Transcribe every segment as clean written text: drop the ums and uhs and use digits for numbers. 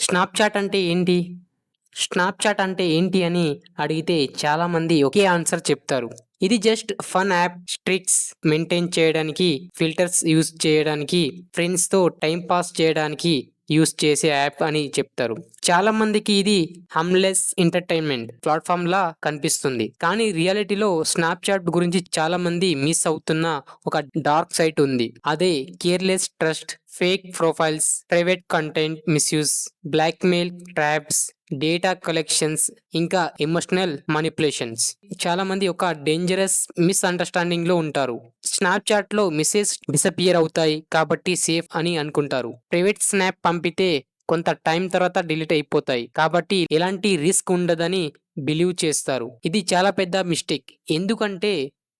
Snapchat అంటే ఏంటి? Snapchat అంటే ఏంటి అని అడిగితే చాలామంది ఒకే ఆన్సర్ చెప్తారు. ఇది జస్ట్ ఫన్ యాప్, స్ట్రిక్స్ మెయింటైన్ చేయడానికి, ఫిల్టర్స్ యూజ్ చేయడానికి, ఫ్రెండ్స్‌తో టైమ్ పాస్ చేయడానికి యూజ్ చేసే యాప్ అని చెప్తారు. చాలామందికి ఇది హార్మ్‌లెస్ ఎంటర్‌టైన్‌మెంట్ ప్లాట్‌ఫార్మ్‌లా కనిపిస్తుంది. కానీ రియాలిటీలో స్నాప్‌చాట్ గురించి చాలామంది మిస్ అవుతున్న ఒక డార్క్ సైడ్ ఉంది. అదే careless trust, fake profiles, private content misuse, blackmail traps, data collections, ఇంకా ఎమోషనల్ మానిప్యులేషన్స్. చాలా మంది ఒక డేంజరస్ మిస్‌అండర్‌స్టాండింగ్ లో ఉంటారు. స్నాప్‌చాట్ లో మెసేజ్ డిసపియర్ అవుతాయి కాబట్టి సేఫ్ అని అనుకుంటారు. ప్రైవేట్ స్నాప్ పంపితే కొంత టైం తర్వాత డిలీట్ అయిపోతాయి కాబట్టి ఎలాంటి రిస్క్ ఉండదని బిలీవ్ చేస్తారు. ఇది చాలా పెద్ద మిస్టేక్. ఎందుకంటే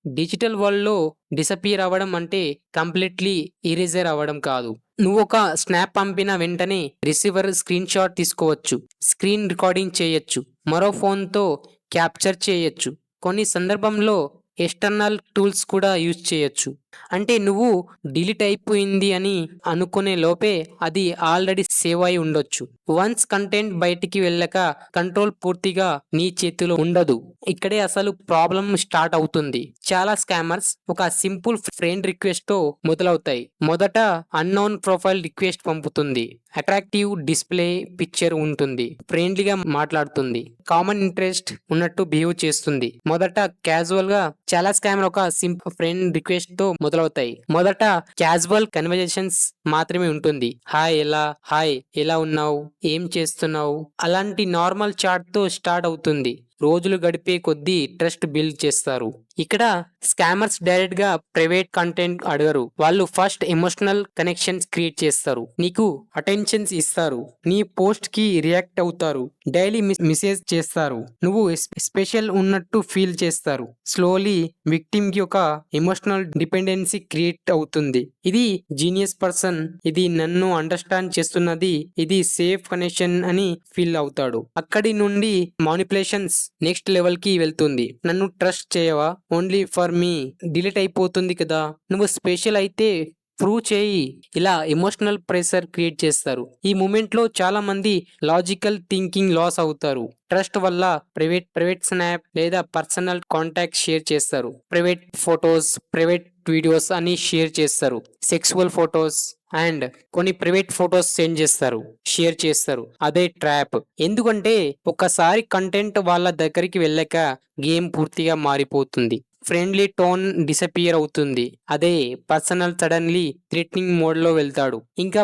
డిజిటల్ వరల్డ్‌లో డిసపియర్ అవ్వడం అంటే కంప్లీట్‌లీ ఎరేజర్ అవ్వడం కాదు. నువ్వొక స్నాప్ పంపిన వెంటనే రిసీవర్ స్క్రీన్‌షాట్ తీసుకోవచ్చు. స్క్రీన్ రికార్డింగ్ చేయొచ్చు. మరో ఫోన్‌తో క్యాప్చర్ చేయొచ్చు. కొన్ని సందర్భంలో ఎక్స్‌టర్నల్ టూల్స్ కూడా యూజ్ చేయొచ్చు. అంటే నువ్వు డిలీట్ అయిపోయింది అని అనుకునే లోపే అది ఆల్రెడీ సేవ్ అయి ఉండొచ్చు. వన్స్ కంటెంట్ బయటికి వెళ్ళాక కంట్రోల్ పూర్తిగా నీ చేతిలో ఉండదు. ఇక్కడే అసలు ప్రాబ్లం స్టార్ట్ అవుతుంది. చాలా స్కామర్స్ ఒక సింపుల్ ఫ్రెండ్ రిక్వెస్ట్ తో మొదలవుతాయి. మొదట అన్నోన్ ప్రొఫైల్ రిక్వెస్ట్ పంపుతుంది. అట్రాక్టివ్ డిస్ప్లే పిక్చర్ ఉంటుంది. ఫ్రెండ్లీగా మాట్లాడుతుంది. కామన్ ఇంట్రెస్ట్ ఉన్నట్టు బిహేవ్ చేస్తుంది. మొదట క్యాజువల్ గా చాలా స్కామర్ ఒక సింపుల్ ఫ్రెండ్ రిక్వెస్ట్ తో మొదలవుతాయి. మొదట క్యాజువల్ కన్వర్జేషన్స్ మాత్రమే ఉంటుంది. హాయ్ ఎలా ఉన్నావు, ఏం చేస్తున్నావు, అలాంటి నార్మల్ చాట్ తో స్టార్ట్ అవుతుంది. రోజులు గడిపే కొద్దీ ట్రస్ట్ బిల్డ్ చేస్తారు. ఇక్కడ స్కామర్స్ డైరెక్ట్ గా ప్రైవేట్ కంటెంట్ అడగరు. వాళ్ళు ఫస్ట్ ఎమోషనల్ కనెక్షన్స్ క్రియేట్ చేస్తారు. నీకు అటెన్షన్స్ ఇస్తారు. నీ పోస్ట్ కి రియాక్ట్ అవుతారు. డైలీ మెసేజ్ చేస్తారు. నువ్వు స్పెషల్ ఉన్నట్టు ఫీల్ చేస్తారు. స్లోలీ విక్టిమ్ కి ఒక ఎమోషనల్ డిపెండెన్సీ క్రియేట్ అవుతుంది. ఇది జీనియస్ పర్సన్, ఇది నన్ను అండర్స్టాండ్ చేస్తున్నది, ఇది సేఫ్ కనెక్షన్ అని ఫీల్ అవుతాడు. అక్కడి నుండి మానిపులేషన్స్ నెక్స్ట్ లెవెల్ కి వెళ్తుంది. నన్ను ట్రస్ట్ చేయవా, ఓన్లీ ఫర్ మీ, డిలీట్ అయిపోతుంది కదా, నువ్వు స్పెషల్ అయితే ప్రూవ్ చేయి, ఇలా ఎమోషనల్ ప్రెషర్ క్రియేట్ చేస్తారు. ఈ మూమెంట్ లో చాలా మంది లాజికల్ థింకింగ్ లాస్ అవుతారు. ట్రస్ట్ వల్ల ప్రైవేట్ స్నాప్ లేదా పర్సనల్ కాంటాక్ట్ షేర్ చేస్తారు. ప్రైవేట్ ఫొటోస్, ప్రైవేట్ వీడియోస్ అని షేర్ చేస్తారు. సెక్సువల్ ఫొటోస్ అండ్ కొన్ని ప్రైవేట్ ఫొటోస్ సెండ్ చేస్తారు, షేర్ చేస్తారు. అదే ట్రాప్. ఎందుకంటే ఒకసారి కంటెంట్ వాళ్ళ దగ్గరికి వెళ్ళాక గేమ్ పూర్తిగా మారిపోతుంది. ఫ్రెండ్లీ టోన్ డిసపియర్ అవుతుంది. అదే పర్సనల్ సడన్లీ థ్రెటనింగ్ మోడ్ లో వెళ్తాడు. ఇంకా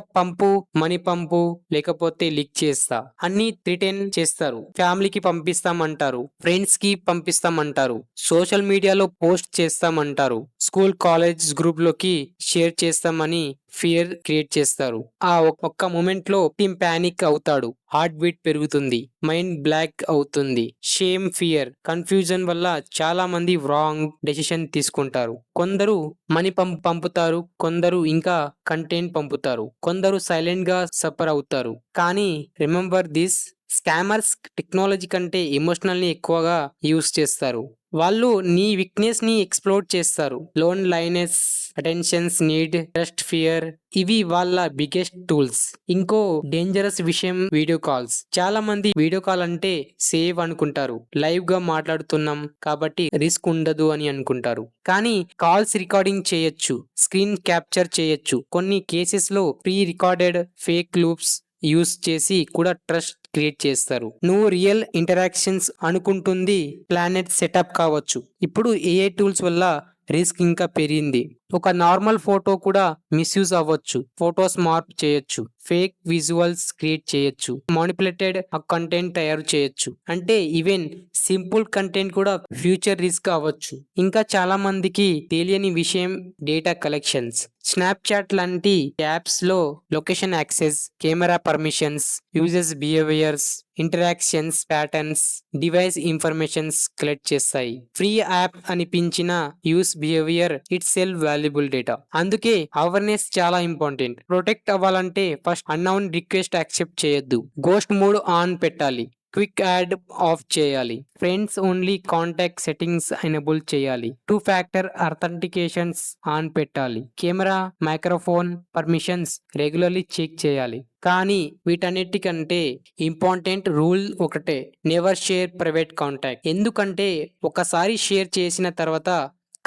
మనీ పంపు, లేకపోతే లీక్ చేస్తా, అన్ని థ్రెటన్ చేస్తారు. ఫ్యామిలీకి పంపిస్తామంటారు, ఫ్రెండ్స్ కి పంపిస్తామంటారు, సోషల్ మీడియాలో పోస్ట్ చేస్తామంటారు, స్కూల్ కాలేజ్ గ్రూప్ లోకి షేర్ చేస్తామని ఫియర్ క్రియేట్ చేస్తారు. ఆ ఒక్క మూమెంట్ లో టీమ్ పానిక్ అవుతాడు. హార్ట్ బీట్ పెరుగుతుంది. మైండ్ బ్లాక్ అవుతుంది. షేమ్, ఫియర్, కన్ఫ్యూజన్ వల్ల చాలా మంది రాంగ్ డెసిషన్ తీసుకుంటారు. కొందరు మనీ పంపుతారు, కొందరు ఇంకా కంటెంట్ పంపుతారు, కొందరు సైలెంట్ గా సఫర్ అవుతారు. కానీ రిమెంబర్ దిస్, స్కామర్స్ టెక్నాలజీ కంటే ఎమోషనల్ ని ఎక్కువగా యూస్ చేస్తారు. వాళ్ళు నీ వీక్నెస్ ని ఎక్స్ప్లోర్ చేస్తారు. Loan lioness, attentions need, trust, fear, ఇవి వాళ్ళ బిగ్గెస్ట్ టూల్స్. ఇంకో డేంజరస్ విషయం వీడియో కాల్స్. చాలా మంది వీడియో కాల్ అంటే సేవ్ అనుకుంటారు. లైవ్ గా మాట్లాడుతున్నాం కాబట్టి రిస్క్ ఉండదు అని అనుకుంటారు. కానీ కాల్స్ రికార్డింగ్ చేయొచ్చు, స్క్రీన్ క్యాప్చర్ చేయొచ్చు. కొన్ని కేసెస్ లో pre recorded fake loops use చేసి కూడా ట్రస్ట్ క్రియేట్ చేస్తారు. నువ్వు రియల్ ఇంటరాక్షన్స్ అనుకుంటుంది ప్లానెట్ సెటప్ కావచ్చు. ఇప్పుడు ఏఐ టూల్స్ వల్ల రిస్క్ ఇంకా పెరిగింది. ఒక నార్మల్ ఫోటో కూడా మిస్యూజ్ అవ్వచ్చు. ఫోటోస్ మార్ప్ చేయొచ్చు, ఫేక్ విజువల్స్ క్రియేట్ చేయొచ్చు, మానిపులేటెడ్ కంటెంట్ తయారు చేయొచ్చు. అంటే ఈవెన్ సింపుల్ కంటెంట్ కూడా ఫ్యూచర్ రిస్క్ అవ్వచ్చు. ఇంకా చాలా మందికి తెలియని విషయం డేటా కలెక్షన్స్. స్నాప్చాట్ లాంటి యాప్స్ లో location access, camera permissions, users behaviours, interactions patterns, device informations collect చేస్తాయి. ఫ్రీ యాప్ అనిపించిన use behaviour it self valuable data. అందుకే అవేర్నెస్ చాలా ఇంపార్టెంట్. ప్రొటెక్ట్ అవ్వాలంటే ఫస్ట్ అన్నౌన్ రిక్వెస్ట్ యాక్సెప్ట్ చేయొద్దు. గోస్ట్ మోడ్ ఆన్ పెట్టాలి. Quick add of చేయాలి. Friends only contact settings enable చేయాలి. 2 factor authentications ఆన్ పెట్టాలి. Camera, microphone permissions regularly check చేయాలి. కానీ వీటన్నిటికంటే ఇంపార్టెంట్ రూల్ ఒకటే, నెవర్ షేర్ ప్రైవేట్ కాంటాక్ట్. ఎందుకంటే ఒకసారి షేర్ చేసిన తర్వాత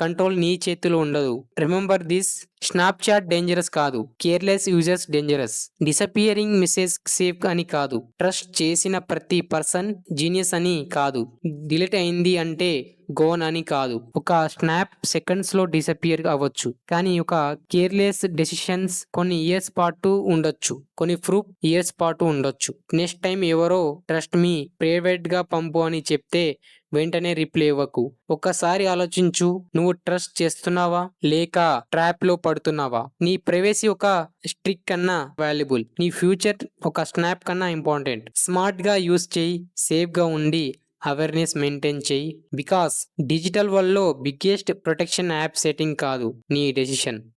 కంట్రోల్ నీ చేతిలో ఉండదు. రిమెంబర్ దిస్, స్నాప్చాట్ డేంజరస్ కాదు, careless users dangerous. Disappearing message safe అని కాదు, ట్రస్ట్ చేసిన ప్రతి పర్సన్ జీనియస్ అని కాదు, డిలీట్ అయింది అంటే గోన్ అని కాదు. ఒక స్నాప్ సెకండ్స్ లో డిసపియర్ అవ్వచ్చు, కానీ ఒక కేర్లెస్ డెసిషన్స్ కొన్ని ఇయర్స్ పాటు ఉండొచ్చు, కొన్ని ప్రూఫ్ ఇయర్స్ పాటు ఉండొచ్చు. నెక్స్ట్ టైం ఎవరో ట్రస్ట్ మీ ప్రైవేట్ గా పంపు అని చెప్తే వెంటనే రిప్లై ఇవ్వకు. ఒక్కసారి ఆలోచించు, నువ్వు ట్రస్ట్ చేస్తున్నావా లేక ట్రాప్ లో పడుతున్నావా? నీ ప్రైవసీ ఒక స్ట్రిక్ కన్నా వాల్యుబుల్, నీ ఫ్యూచర్ ఒక స్నాప్ కన్నా ఇంపార్టెంట్. స్మార్ట్ గా యూస్ చేయి, సేఫ్ గా ఉండి అవేర్నెస్ మెయింటైన్ చేయి. బికాస్ డిజిటల్ వరల్డ్ లో బిగ్గెస్ట్ ప్రొటెక్షన్ యాప్ సెట్టింగ్ కాదు, నీ డెసిషన్.